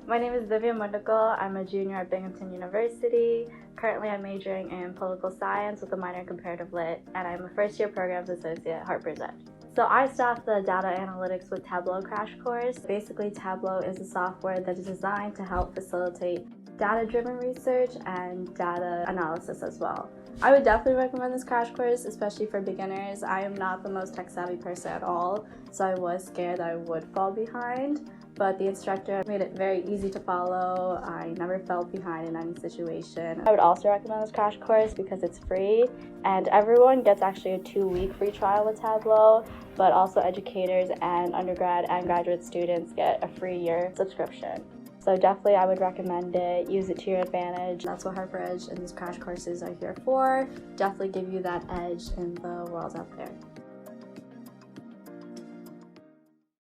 My name is Divya Mundakal. I'm a junior at Binghamton University. Currently, I'm majoring in political science with a minor in comparative lit, and I'm a first-year programs associate at Harpur Edge. So I staff the data analytics with Tableau crash course. Basically, Tableau is a software that is designed to help facilitate data-driven research and data analysis as well. I would definitely recommend this crash course, especially for beginners. I am not the most tech-savvy person at all, so I was scared that I would fall behind. But the instructor made it very easy to follow. I never fell behind in any situation. I would also recommend this crash course because it's free, and everyone gets actually a 2-week free trial with Tableau, but also educators and undergrad and graduate students get a free year subscription. So definitely I would recommend it. Use it to your advantage. That's what Harpur Edge and these crash courses are here for. Definitely give you that edge in the world out there.